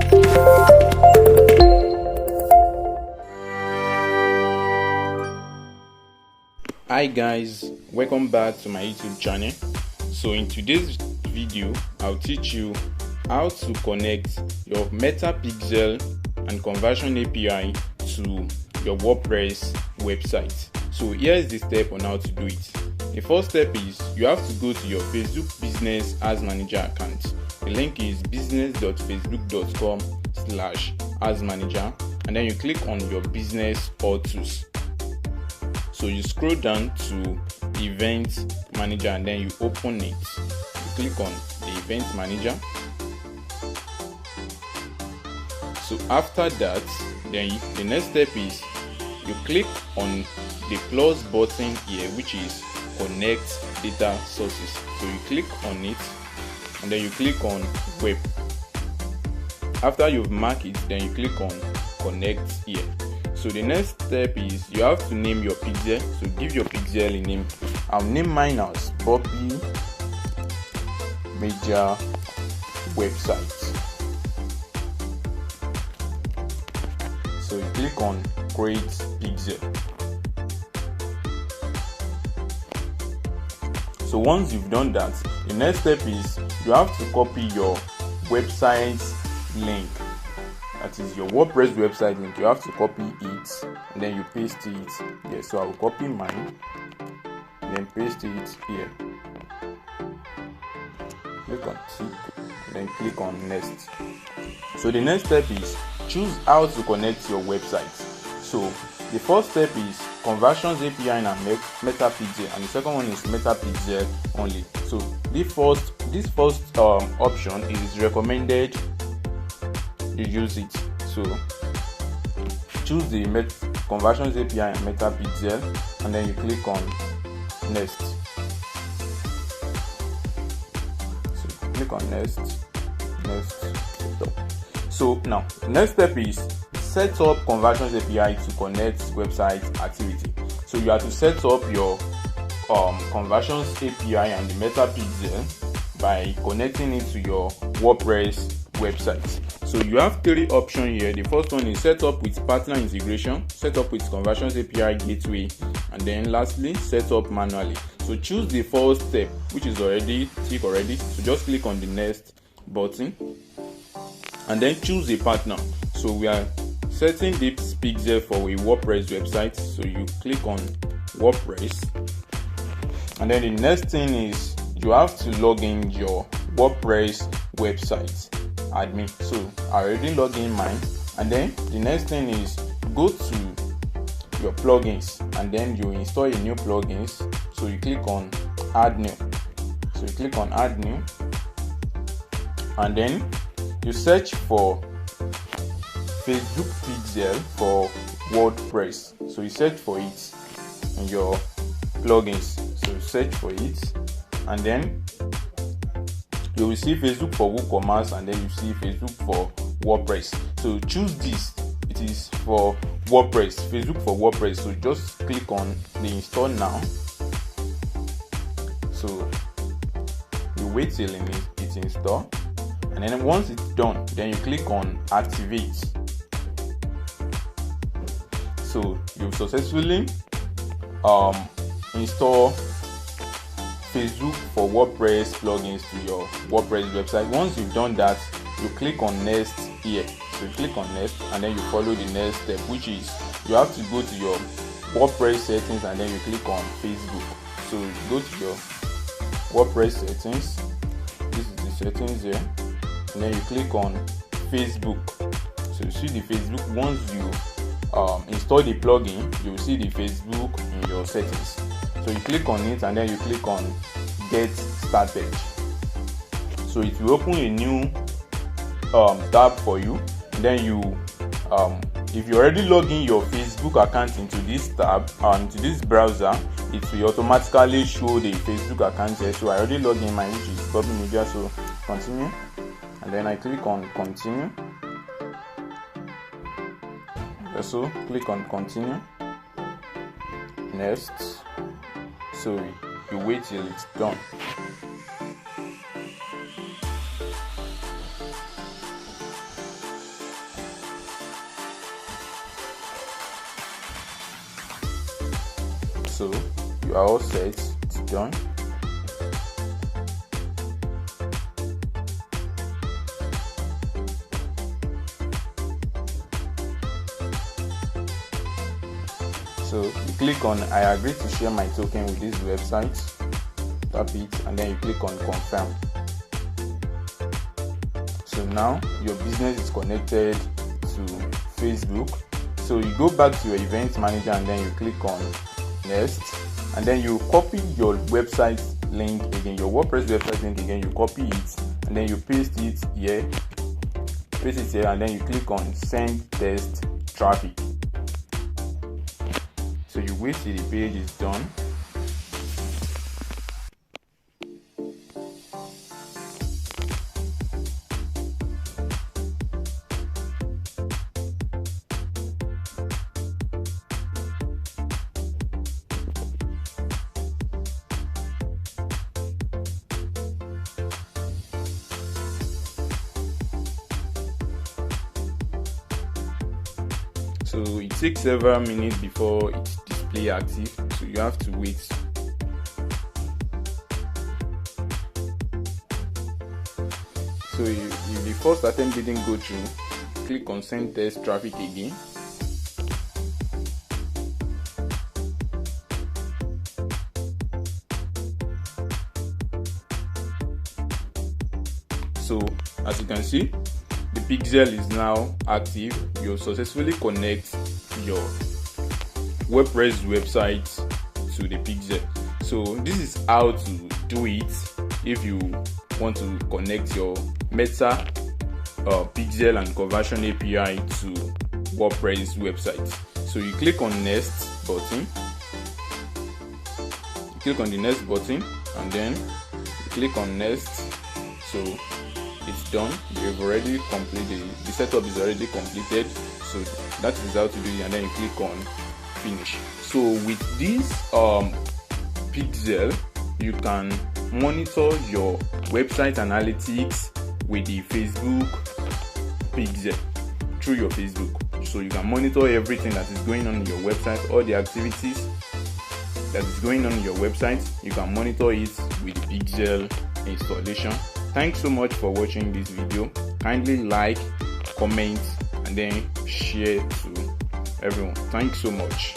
Hi guys, welcome back to my YouTube channel. So in today's video I'll teach you how to connect your MetaPixel and conversion API to your WordPress website. So here's the step on how to do it. The first step is you have to go to your Facebook Business Ads Manager account. The link is business.facebook.com/adsmanager, and then you click on your business or tools. So you scroll down to Event Manager and then you open it. You click on the Event Manager. So after that, then the next step is you click on the plus button here, which is Connect Data Sources. So you click on it and then you click on Web. After you've marked it, then you click on Connect here. So the next step is you have to name your pixel. So give your pixel a name. I'll name mine as Bobby Major Website. So you click on Create Pixel. So once you've done that, the next step is you have to copy your website link. That is your WordPress website link. You have to copy it and then you paste it here. So I will copy mine and then paste it here. Click on tick and then click on next. So the next step is choose how to connect your website. So the first step is Conversions API and MetaPixel, and the second one is MetaPixel only. So this first option is recommended. You use it. So choose the Conversions API and MetaPixel and then you click on next. So click on next. Stop. So now next step is set up Conversions API to connect website activity. So you have to set up your Conversions API and the MetaPixel by connecting it to your WordPress website. So you have three options here. The first one is set up with partner integration, set up with Conversions API gateway, and then lastly set up manually. So choose the first step, which is already tick already. So just click on the next button and then choose a partner. So we are setting this pixel for a WordPress website. So you click on WordPress, and then the next thing is you have to log in your WordPress website admin. So I already logged in mine, and then the next thing is go to your plugins and then you install a new plugins. So you click on add new. So you click on add new and then you search for Facebook Pixel for WordPress. So you search for it in your plugins. So you search for it and then you will see Facebook for WooCommerce and then you see Facebook for WordPress. So choose this. It is for WordPress, Facebook for WordPress. So just click on the install now. So you wait till it install, and then once it's done, then you click on activate. So you've successfully install Facebook for WordPress plugins to your WordPress website. Once you've done that, you click on next here. So you click on next and then you follow the next step, which is you have to go to your WordPress settings and then you click on Facebook. So you go to your WordPress settings. This is the settings here, and then you click on Facebook. So you see the Facebook. Once you install the plugin, you will see the Facebook in your settings. So you click on it and then you click on Get Started. So it will open a new tab for you, and then you if you already log in your Facebook account into this tab into this browser, it will automatically show the Facebook account here. So I already logged in mine, which is Bobby Media. So continue, and then I click on continue. So click on continue, next. So you wait till it's done. So you are all set. It's done. So you click on I agree to share my token with this website, tap it, and then you click on confirm. So now your business is connected to Facebook. So you go back to your event manager and then you click on next, and then you copy your website link again, your WordPress website link again, you copy it and then you paste it here, and then you click on send test traffic. So you wait till the page is done. So it takes several minutes before it displays active, so you have to wait. So if the first attempt didn't go through, click on send test traffic again. So as you can see, the pixel is now active. You successfully connect your WordPress website to the pixel. So this is how to do it if you want to connect your Meta pixel and conversion API to WordPress website. So you click on next button, you click on the next button and then you click on next. So it's done. You've already completed the setup is already completed. So that is how to do it, and then you click on finish. So with this pixel, you can monitor your website analytics with the Facebook pixel through your Facebook. So you can monitor everything that is going on in your website, all the activities that is going on in your website. You can monitor it with the pixel installation. Thanks so much for watching this video. Kindly like, comment, and then share to everyone. Thanks so much.